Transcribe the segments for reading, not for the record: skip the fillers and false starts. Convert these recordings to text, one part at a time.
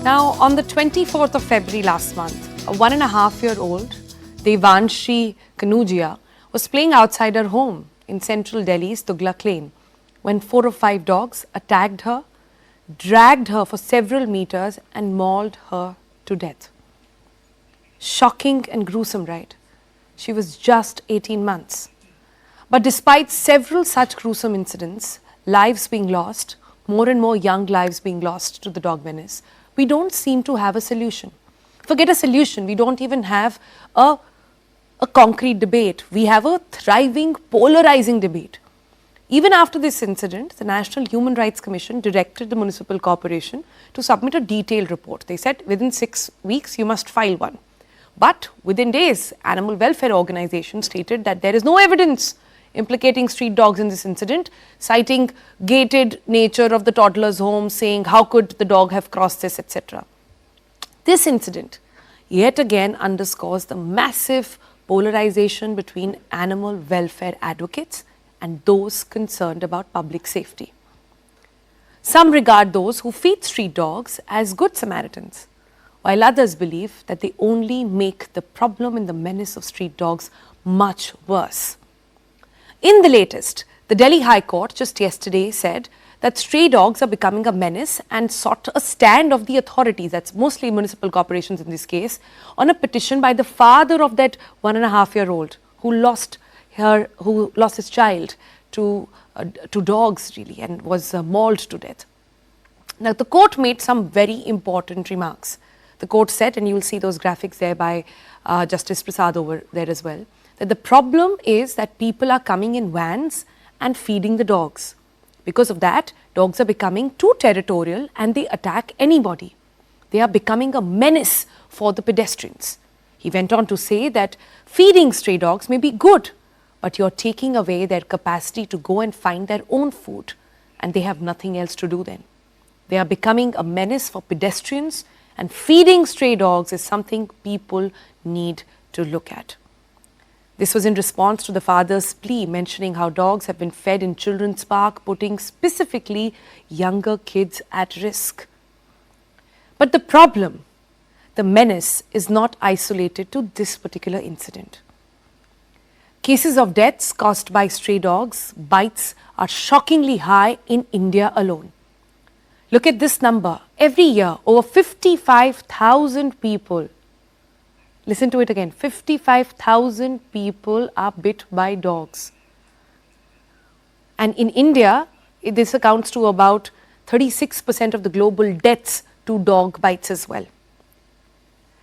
Now, on the 24th of February last month, a 1.5-year-old, Devanshi Kanujia, was playing outside her home in central Delhi's Tughlaq Lane when 4 or 5 dogs attacked her, dragged her for several meters and mauled her to death. Shocking and gruesome, right? She was just 18 months. But despite several such gruesome incidents, lives being lost, more and more young lives being lost to the dog menace, we don't seem to have a solution. Forget a solution, we don't even have a concrete debate. We have a thriving, polarizing debate. Even after this incident, the National Human Rights Commission directed the municipal corporation to submit a detailed report. They said within 6 weeks you must file one. But within days, animal welfare organizations stated that there is no evidence implicating street dogs in this incident, citing gated nature of the toddler's home, saying how could the dog have crossed this, etc. This incident yet again underscores the massive polarization between animal welfare advocates and those concerned about public safety. Some regard those who feed street dogs as good Samaritans, while others believe that they only make the problem and the menace of street dogs much worse. In the latest, the Delhi High Court just yesterday said that stray dogs are becoming a menace and sought a stand of the authorities, that's mostly municipal corporations in this case, on a petition by the father of that 1.5-year-old who lost his child to dogs really and was mauled to death. Now the court made some very important remarks. The court said, and you will see those graphics there by Justice Prasad over there as well, that the problem is that people are coming in vans and feeding the dogs. Because of that, dogs are becoming too territorial and they attack anybody. They are becoming a menace for the pedestrians. He went on to say that feeding stray dogs may be good, but you're taking away their capacity to go and find their own food, and they have nothing else to do then. They are becoming a menace for pedestrians, and feeding stray dogs is something people need to look at. This was in response to the father's plea mentioning how dogs have been fed in children's park, putting specifically younger kids at risk. But the problem, the menace, is not isolated to this particular incident. Cases of deaths caused by stray dogs bites are shockingly high in India alone. Look at this number. Every year, over 55,000 people, listen to it again, 55,000 people are bit by dogs. And in India, this accounts to about 36% of the global deaths to dog bites as well.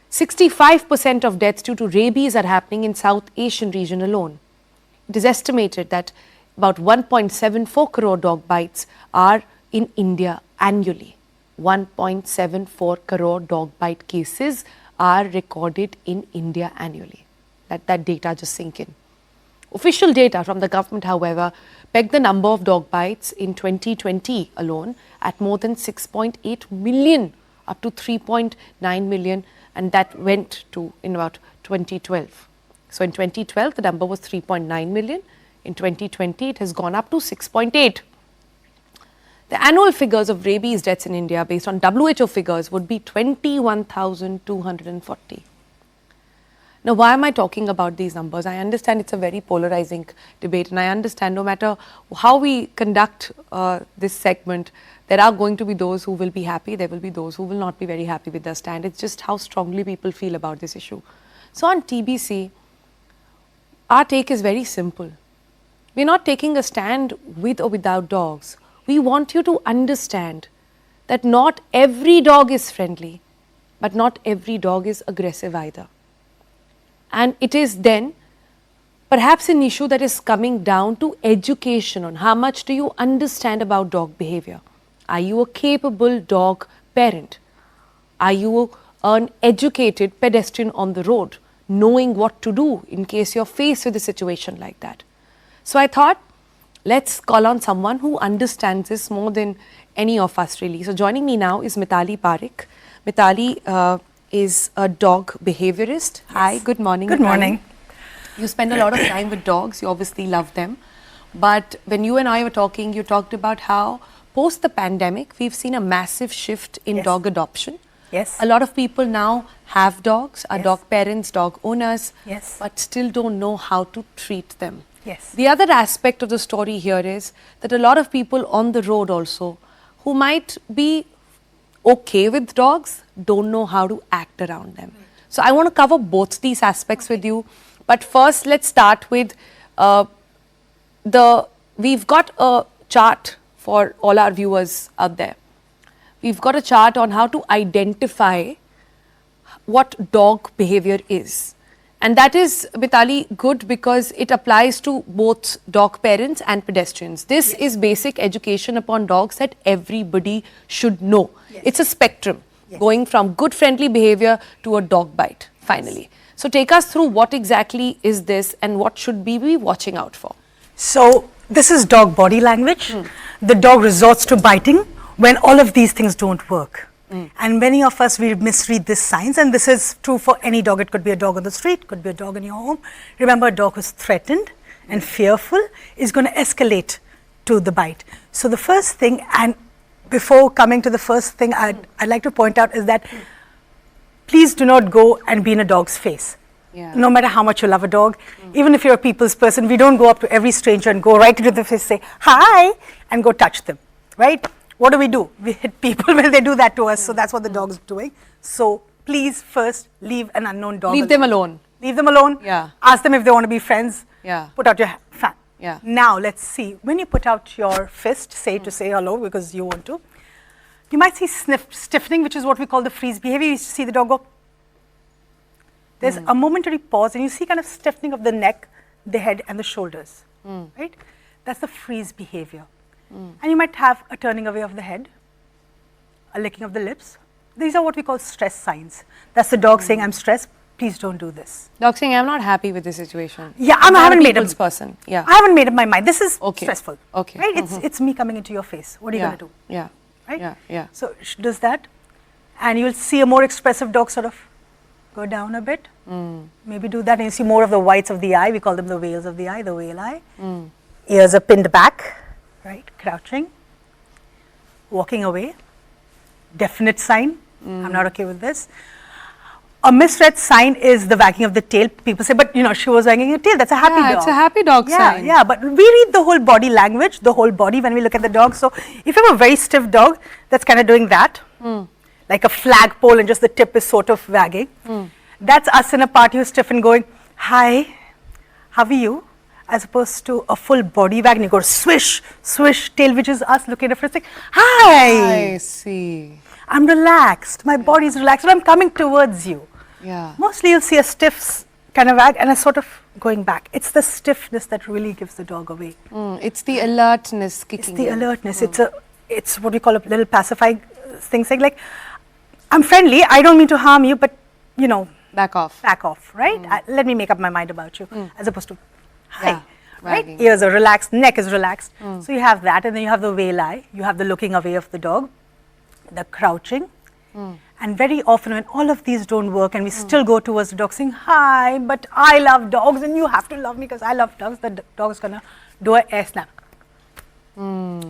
65% of deaths due to rabies are happening in South Asian region alone. It is estimated that about 1.74 crore dog bites are in India annually. 1.74 crore dog bite cases are recorded in India annually. Let that data just sink in. Official data from the government, however, pegged the number of dog bites in 2020 alone at more than 6.8 million, up to 3.9 million, and that went to in about 2012. So in 2012, the number was 3.9 million. In 2020, it has gone up to 6.8. The annual figures of rabies deaths in India based on WHO figures would be 21,240. Now, why am I talking about these numbers? I understand it's a very polarizing debate, and I understand no matter how we conduct this segment, there are going to be those who will be happy, there will be those who will not be very happy with their stand. It's just how strongly people feel about this issue. So on TBC, our take is very simple. We're not taking a stand with or without dogs. We want you to understand that not every dog is friendly, but not every dog is aggressive either. And it is then perhaps an issue that is coming down to education on how much do you understand about dog behavior. Are you a capable dog parent? Are you an educated pedestrian on the road, knowing what to do in case you're faced with a situation like that? So I thought, let's call on someone who understands this more than any of us really. So joining me now is Mitali Parekh. Mitali is a dog behaviorist. Yes. Hi, good morning. Good morning. You spend a lot of time with dogs, you obviously love them. But when you and I were talking, you talked about how post the pandemic, we've seen a massive shift in dog adoption. Yes. A lot of people now have dogs, are Yes. dog parents, dog owners, Yes. but still don't know how to treat them. Yes. The other aspect of the story here is that a lot of people on the road also who might be okay with dogs don't know how to act around them. So I want to cover both these aspects with you. But first, let's start with we've got a chart for all our viewers out there. We've got a chart on how to identify what dog behavior is. And that is, Mitali, good because it applies to both dog parents and pedestrians. This is basic education upon dogs that everybody should know. It's a spectrum going from good friendly behavior to a dog bite, finally. So take us through what exactly is this and what should we be watching out for? So this is dog body language. The dog resorts to biting when all of these things don't work. And many of us, we misread this signs, and this is true for any dog. It could be a dog on the street, could be a dog in your home. Remember, a dog who's threatened and fearful is going to escalate to the bite. So the first thing, and before coming to the first thing, I'd like to point out is that please do not go and be in a dog's face. No matter how much you love a dog, even if you're a people's person, we don't go up to every stranger and go right into the face, say, hi, and go touch them, right? What do? We hit people when they do that to us, so that's what the dog's doing. So please first leave an unknown dog Leave them alone. Leave them alone. Yeah. Ask them if they want to be friends. Yeah. Put out your fan. Yeah. Now let's see. When you put out your fist, say to say hello because you want to, you might see stiffening, which is what we call the freeze behavior. You see the dog go. There's a momentary pause, and you see kind of stiffening of the neck, the head, and the shoulders. Right? That's the freeze behavior. And you might have a turning away of the head, a licking of the lips. These are what we call stress signs. That's the dog saying, I'm stressed, please don't do this. Dog saying, I'm not happy with this situation. Yeah, I'm I haven't not a made people's up. person. Yeah. I haven't made up my mind. This is stressful. Okay. Right? It's me coming into your face. What are you going to do? Yeah. Right? Yeah. So does that. And you'll see a more expressive dog sort of go down a bit. Maybe do that. And you see more of the whites of the eye. We call them the whales of the eye, the whale eye. Ears are pinned back. Right, crouching, walking away, definite sign, I'm not okay with this. A misread sign is the wagging of the tail. People say, but you know, she was wagging her tail, that's a happy dog. It's a happy dog sign. Yeah, but we read the whole body language, the whole body when we look at the dog. So if you have a very stiff dog that's kind of doing that, like a flagpole and just the tip is sort of wagging, that's us in a party who's stiff and going, hi, how are you? As opposed to a full body wag, and you go swish, swish, tail, which is us looking at a friend saying, hi! I see. I'm relaxed, my body is relaxed, and I'm coming towards you. Yeah. Mostly you'll see a stiff kind of wag and a sort of going back. It's the stiffness that really gives the dog away. It's the alertness kicking It's the in. alertness. It's what we call a little pacifying thing, saying like, I'm friendly, I don't mean to harm you, but you know. Back off. Back off, right? Let me make up my mind about you, as opposed to, hi, Yeah, right? wagging. Ears are relaxed, neck is relaxed. So you have that, and then you have the whale eye, you have the looking away of the dog, the crouching. And very often when all of these don't work and we still go towards the dog saying, hi, but I love dogs and you have to love me because I love dogs, the dog is going to do an air snap.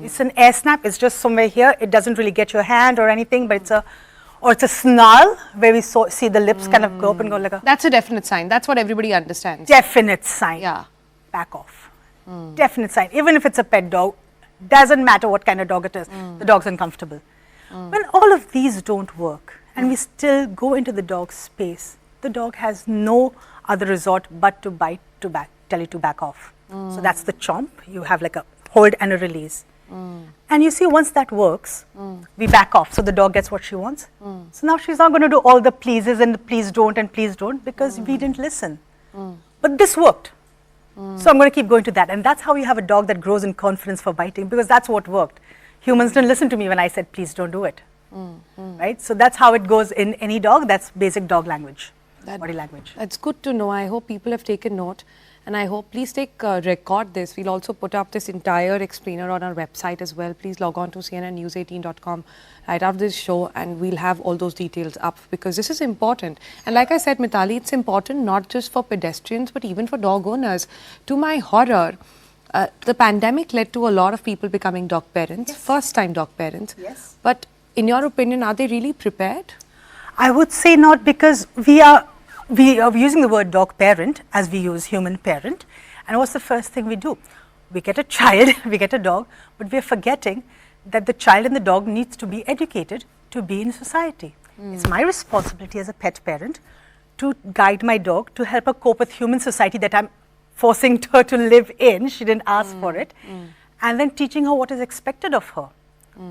It's an air snap, it's just somewhere here, it doesn't really get your hand or anything, but it's a snarl where we see the lips kind of go up and go like a That's a definite sign. That's what everybody understands. definite sign. Yeah. Back off. Definite sign. Even if it's a pet dog, doesn't matter what kind of dog it is, the dog's uncomfortable. When all of these don't work and we still go into the dog's space, the dog has no other resort but to bite, to tell you to back off. So that's the chomp. You have like a hold and a release. And you see, once that works, we back off. So the dog gets what she wants. So now she's not going to do all the pleases and the please don't because we didn't listen. But this worked. So I'm going to keep going to that. And that's how you have a dog that grows in confidence for biting, because that's what worked. Humans didn't listen to me when I said, please don't do it. Right? So that's how it goes in any dog. That's basic dog language, body language. That's good to know. I hope people have taken note. And I hope, please record this. We'll also put up this entire explainer on our website as well. Please log on to cnnnews18.com right after this show and we'll have all those details up, because this is important. And like I said, Mitali, it's important not just for pedestrians, but even for dog owners. To my horror, the pandemic led to a lot of people becoming dog parents, first-time dog parents. Yes. But in your opinion, are they really prepared? I would say not, because we are using the word dog parent as we use human parent. And what's the first thing we do? We get a child, we get a dog, but we're forgetting that the child and the dog needs to be educated to be in society. It's my responsibility as a pet parent to guide my dog, to help her cope with human society that I'm forcing her to live in. She didn't ask for it. And then teaching her what is expected of her.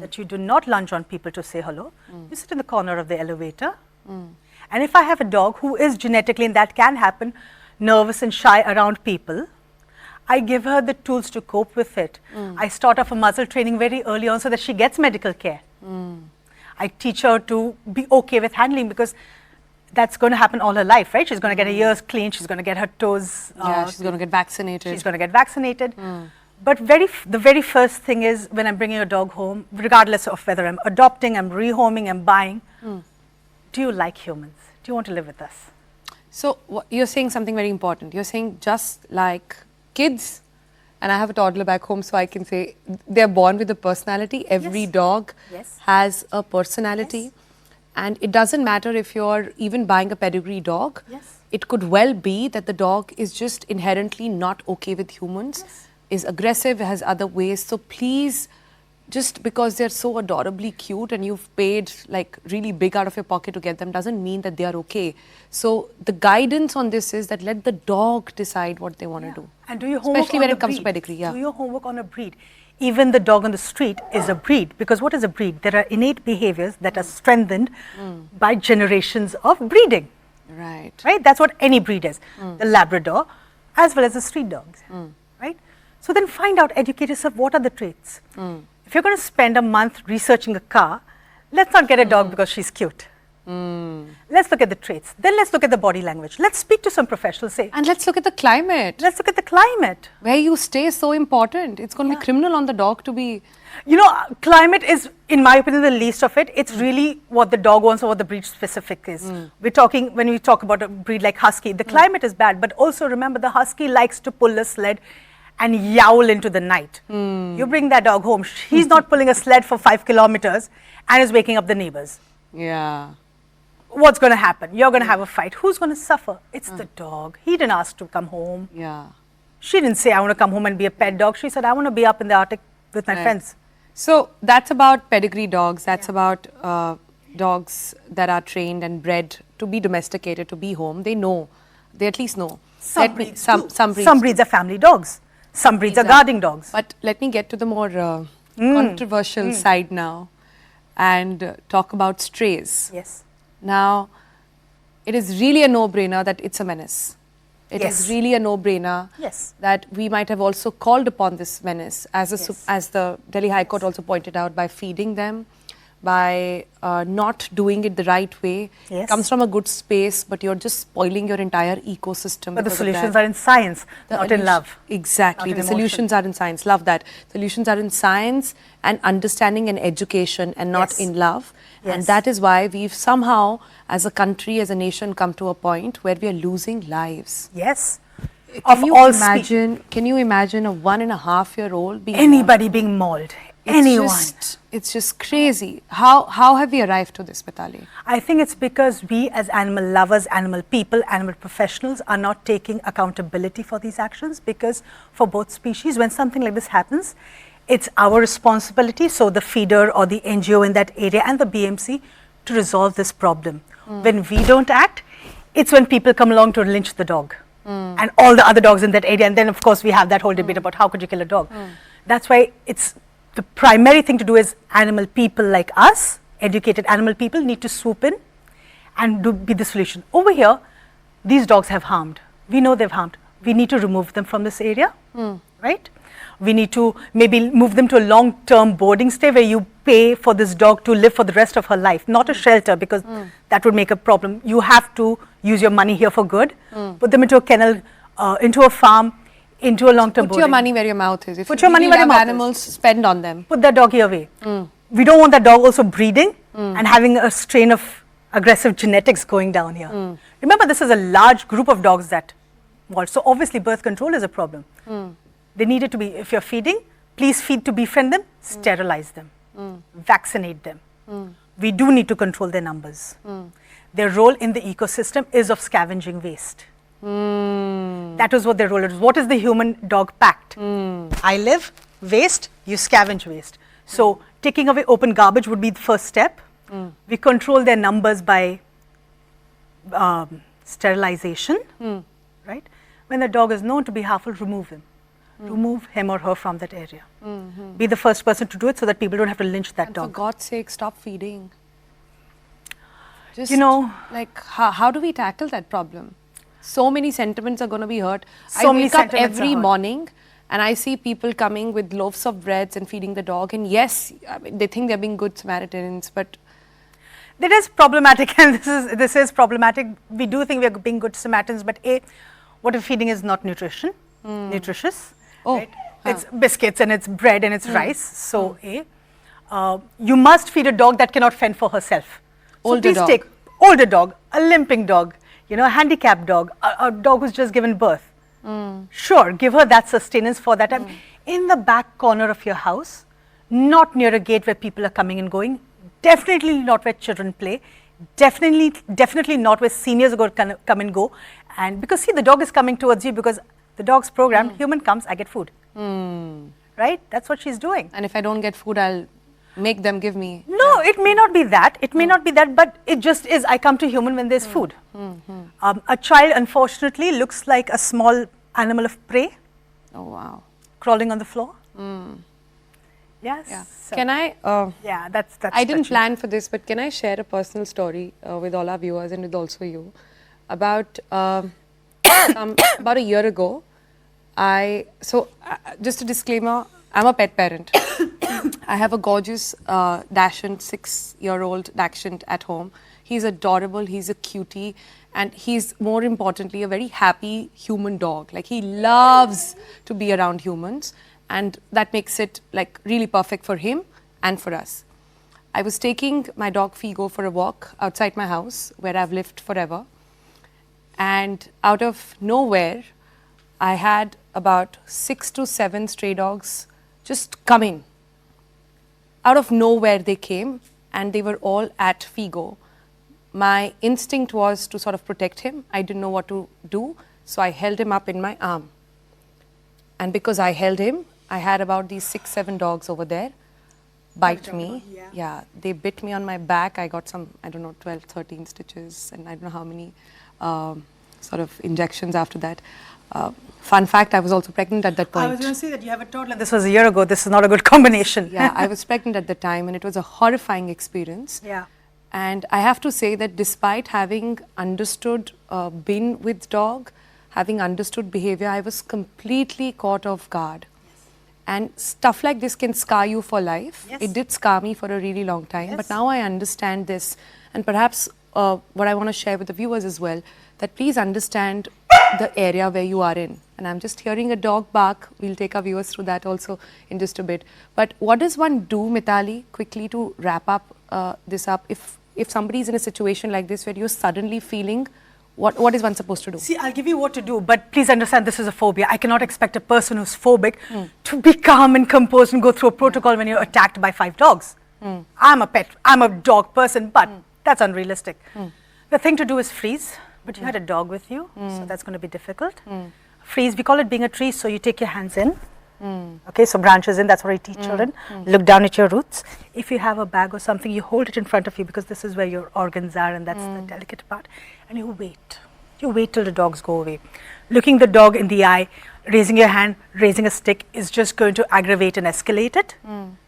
That you do not lunge on people to say hello. You sit in the corner of the elevator. And if I have a dog who is genetically, and that can happen, nervous and shy around people, I give her the tools to cope with it. I start off a muzzle training very early on so that she gets medical care. I teach her to be okay with handling, because that's going to happen all her life, right? She's going to get her ears cleaned, she's going to get her toes. She's going to get vaccinated. She's going to get vaccinated. But the very first thing is, when I'm bringing a dog home, regardless of whether I'm adopting, I'm rehoming, I'm buying, do you like humans? Do you want to live with us? So you're saying something very important. You're saying just like kids, and I have a toddler back home, so I can say they're born with a personality. Every dog has a personality. And it doesn't matter if you're even buying a pedigree dog. It could well be that the dog is just inherently not okay with humans, is aggressive, has other ways. So please, just because they're so adorably cute and you've paid like really big out of your pocket to get them, doesn't mean that they are okay. So the guidance on this is that let the dog decide what they want to do. And do your homework, especially when it comes to pedigree. Do your homework on a breed. Even the dog on the street is a breed, because what is a breed? There are innate behaviors that are strengthened by generations of breeding. Right. That's what any breed is. The Labrador as well as the street dogs. Right? So then find out, educate yourself, what are the traits? If you're going to spend a month researching a car, let's not get a dog because she's cute. Let's look at the traits. Then let's look at the body language. Let's speak to some professionals. And let's look at the climate. Let's look at the climate. Where you stay is so important. It's going to be criminal on the dog to be... You know, climate is, in my opinion, the least of it. It's really what the dog wants or what the breed specific is. We're talking, when we talk about a breed like Husky, the climate is bad, but also remember the Husky likes to pull a sled and yowl into the night. You bring that dog home, he's not pulling a sled for 5 kilometers and is waking up the neighbors. What's going to happen? You're going to have a fight. Who's going to suffer? It's the dog. He didn't ask to come home. She didn't say, I want to come home and be a pet dog. She said, I want to be up in the Arctic with my friends. So that's about pedigree dogs. That's about dogs that are trained and bred to be domesticated, to be home. They know. They at least know. Some breeds are family dogs. Some breeds are guarding dogs. But let me get to the more controversial side now and talk about strays. Now, it is really a no-brainer that it's a menace. It is really a no-brainer that we might have also called upon this menace, as the Delhi High Court also pointed out, by feeding them, by not doing it the right way. It comes from a good space, but you're just spoiling your entire ecosystem. But the solutions are in science, not in love. Exactly. The solutions are in science. Love that. Solutions are in science and understanding and education, and not in love. And that is why we've somehow, as a country, as a nation, come to a point where we are losing lives. Can you imagine a 1.5-year-old being anybody being mauled? It's just crazy. How have we arrived to this, Mitali? I think it's because we as animal lovers, animal people, animal professionals are not taking accountability for these actions, because for both species, when something like this happens, it's our responsibility, so the feeder or the NGO in that area and the BMC, to resolve this problem. When we don't act, it's when people come along to lynch the dog and all the other dogs in that area. And then, of course, we have that whole debate about how could you kill a dog. That's why it's the primary thing to do is animal people like us, educated animal people, need to swoop in and be the solution. Over here, these dogs have harmed. We know they've harmed. We need to remove them from this area, right? We need to maybe move them to a long-term boarding stay where you pay for this dog to live for the rest of her life, not a shelter, because that would make a problem. You have to use your money here for good, put them into a kennel, into a farm, into a long-term boarding. Put your money where your mouth is. If put your money where your mouth animals, spend on them. Put that doggy away. We don't want that dog also breeding and having a strain of aggressive genetics going down here. Remember, this is a large group of dogs that evolved. So obviously birth control is a problem. They needed to be, if you're feeding, please feed to befriend them, sterilize them, vaccinate them. we do need to control their numbers. Their role in the ecosystem is of scavenging waste. That is what their role is. What is the human-dog pact? I live, waste, you scavenge waste. So taking away open garbage would be the first step. We control their numbers by sterilization, right? When the dog is known to be harmful, remove him. Remove him or her from that area. Be the first person to do it so that people don't have to lynch that dog. For God's sake, stop feeding. Just, You know- like, how do we tackle that problem? So many sentiments are going to be hurt. So I many wake up sentiments every are hurt. morning and I see people coming with loaves of breads and feeding the dog. And yes, I mean, they think they're being good Samaritans, but That is problematic, and this is problematic. We do think we are being good Samaritans, but what if feeding is not nutritious? Oh, Right? It's biscuits and it's bread and it's rice. So you must feed a dog that cannot fend for herself. So Older please dog. take older dog, a limping dog, you know, a handicapped dog, a dog who's just given birth. Sure, give her that sustenance for that time. In the back corner of your house, not near a gate where people are coming and going, definitely not where children play, definitely not where seniors are going to come and go. And because see, the dog is coming towards you because the dog's programmed, human comes, I get food. Right? That's what she's doing. and if I don't get food, I'll make them give me. No, it may not be that. It may not be that, but it just is. I come to human when there's food. A child, unfortunately, looks like a small animal of prey Oh, wow. crawling on the floor. Yes. Yeah. So, Can I? yeah, that's. I didn't touchy. plan for this, but can I share a personal story with all our viewers and with also you about about a year ago? Just a disclaimer: I'm a pet parent. I have a gorgeous Dachshund, 6-year-old Dachshund at home. He's adorable. He's a cutie, and he's more importantly a very happy human dog. Like he loves to be around humans, and that makes it like really perfect for him and for us. I was taking my dog Figo for a walk outside my house where I've lived forever, and out of nowhere, I had about 6 to 7 stray dogs just come in. Out of nowhere they came, and they were all at Figo. My instinct was to sort of protect him. I didn't know what to do, so I held him up in my arm. And because I held him, I had about these 6, 7 dogs over there bite me. Yeah, they bit me on my back. I got some, I don't know, 12, 13 stitches, and I don't know how many sort of injections after that. Fun fact, I was also pregnant at that point. I was going to say that you have a toddler. This was a year ago. This is not a good combination. Yeah, I was pregnant at the time, and it was a horrifying experience. Yeah. And I have to say that despite having understood, been with dog, having understood behavior, I was completely caught off guard. And stuff like this can scar you for life. Yes. It did scar me for a really long time, Yes. but now I understand this. And perhaps what I want to share with the viewers as well, that please understand the area where you are in. And I'm just hearing a dog bark. We'll take our viewers through that also in just a bit. But what does one do, Mitali, quickly to wrap up this up, if somebody is in a situation like this where you're suddenly feeling, what is one supposed to do? See, I'll give you what to do, but please understand this is a phobia. I cannot expect a person who's phobic to be calm and composed and go through a protocol when you're attacked by 5 dogs. I'm a dog person, but that's unrealistic. The thing to do is freeze, but you had a dog with you, so that's going to be difficult. Freeze, we call it being a tree, so you take your hands in. Okay, so branches in, that's what I teach children. Look down at your roots. If you have a bag or something, you hold it in front of you because this is where your organs are and that's the delicate part. And you wait. You wait till the dogs go away. Looking the dog in the eye, raising your hand, raising a stick is just going to aggravate and escalate it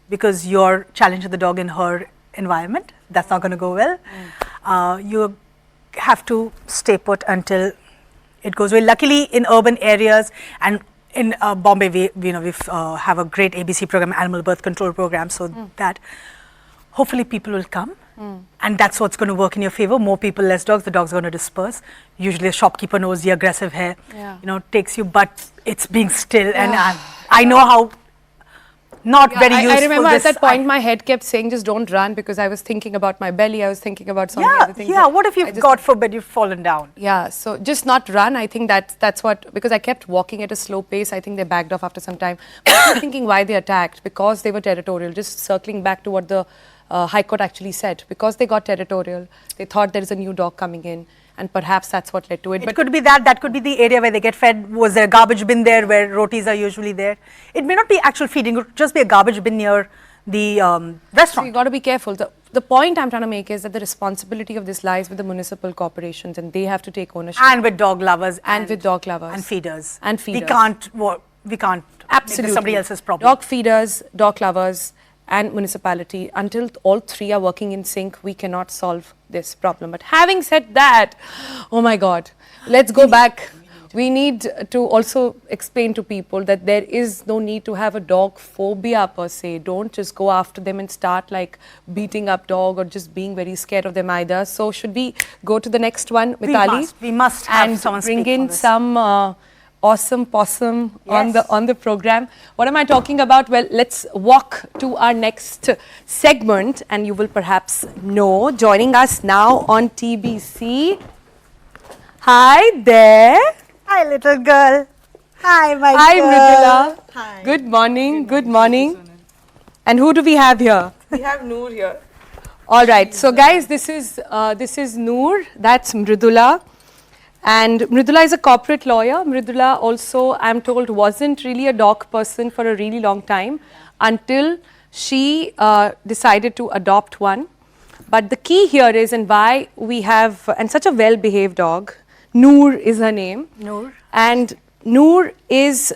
because you're challenging the dog in her environment. That's not going to go well. You have to stay put until it goes away. Luckily, in urban areas and in Bombay, we have a great ABC program, animal birth control program, so that hopefully people will come, and that's what's going to work in your favor. More people, less dogs. The dogs are going to disperse. Usually, a shopkeeper knows the aggressive hair, takes you, but it's being still, and I know how not very useful. I remember this, at that point, my head kept saying, "Just don't run," because I was thinking about my belly. I was thinking about so many other things. Yeah. What if you've, God forbid, you've fallen down? Yeah, so just not run. I think that's what, because I kept walking at a slow pace. I think they backed off after some time. But I was thinking why they attacked, because they were territorial. Just circling back to what the High Court actually said, because they got territorial, they thought there is a new dog coming in, and perhaps that's what led to it. It could be that could be the area where they get fed. Was there a garbage bin there where rotis are usually there? It may not be actual feeding, it could just be a garbage bin near the So restaurant. you got to be careful. The point I'm trying to make is that the responsibility of this lies with the municipal corporations, and they have to take ownership. And with dog lovers. And with dog lovers. And feeders. And feeders. We can't Absolutely. make this somebody else's problem. Dog feeders, dog lovers, and municipality, until all three are working in sync, we cannot solve this problem. But having said that, oh my God, let's go back. We need to also explain to people that there is no need to have a dog phobia per se. Don't just go after them and start like beating up dog or just being very scared of them either. So should we go to the next one, Mitali? We must have and someone bring speak in for this. some awesome possum Yes. on the program. What am I talking about? Well, let's walk to our next segment, and you will perhaps know. Joining us now on TBC. Hi there. Hi, little girl. Hi, my Hi, girl. Mridula. Hi. Good morning. Good morning. And who do we have here? We have Noor here. All right. So, guys, this is Noor. That's Mridula. And Mridula is a corporate lawyer. Mridula also, I'm told, wasn't really a dog person for a really long time until she decided to adopt one. But the key here is, and why we have, and such a well-behaved dog, Noor is her name. Noor. And Noor is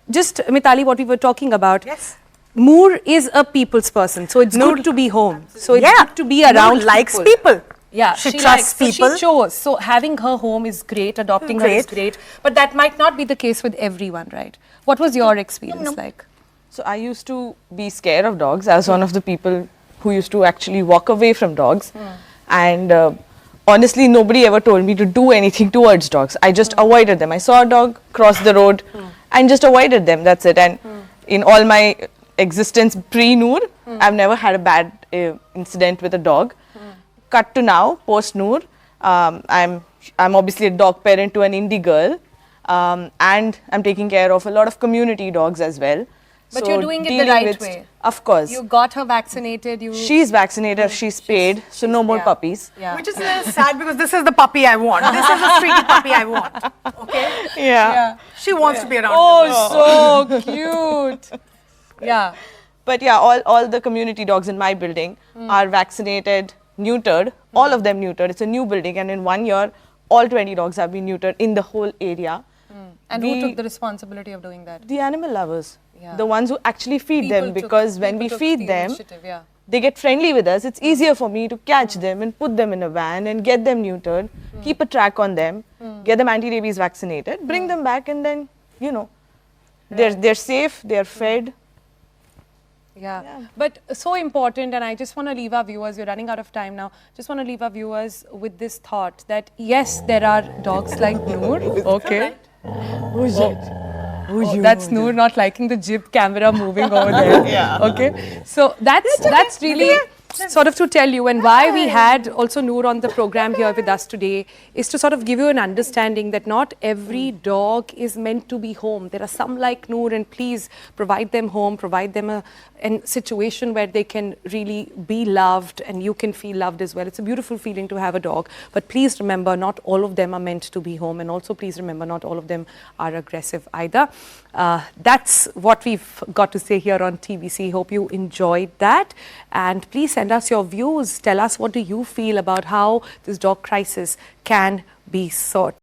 just, Mitali, what we were talking about. Yes. Noor is a people's person. So it's good to be home. So it's Yeah. good to be around Noor likes people. Yeah, She trusts likes, people. So she chose. So having her home is great, adopting her is great. But that might not be the case with everyone, right? What was your experience like? So I used to be scared of dogs. I was one of the people who used to actually walk away from dogs. And honestly, nobody ever told me to do anything towards dogs. I just avoided them. I saw a dog cross the road and just avoided them. That's it. And in all my existence pre-Noor, I've never had a bad incident with a dog. Cut to now, post Noor, I'm obviously a dog parent to an indie girl, and I'm taking care of a lot of community dogs as well. But So you're doing it the dealing right with- way. Of course. You got her vaccinated. She's vaccinated, she's paid, so no more puppies. Yeah. Which is a little sad because this is the puppy I want. This is the sweetie puppy I want. Okay? Yeah. She wants to be around. Oh, so cute. Yeah. But yeah, all the community dogs in my building are vaccinated, neutered, all of them neutered. It's a new building, and in 1 year, all 20 dogs have been neutered in the whole area. And who took the responsibility of doing that? The animal lovers, Yeah. the ones who actually feed them, because when we feed them, they get friendly with us. It's easier for me to catch them and put them in a van and get them neutered, keep a track on them, get them anti-rabies vaccinated, bring them back, and then, you know, they're safe, they're fed. Yeah. But so important, and I just want to leave our viewers, we're running out of time now, just want to leave our viewers with this thought that yes, there are dogs like Noor. Okay. Oh, that's Noor not liking the jib camera moving over there. Yeah. Okay. So that's really sort of to tell you, and why we had also Noor on the program here with us today is to sort of give you an understanding that not every dog is meant to be home. There are some like Noor, and please provide them home, provide them a situation where they can really be loved and you can feel loved as well. It's a beautiful feeling to have a dog, but please remember not all of them are meant to be home, and also please remember not all of them are aggressive either. That's what we've got to say here on TBC. Hope you enjoyed that, and please send us your views. Tell us, what do you feel about how this dog crisis can be sorted.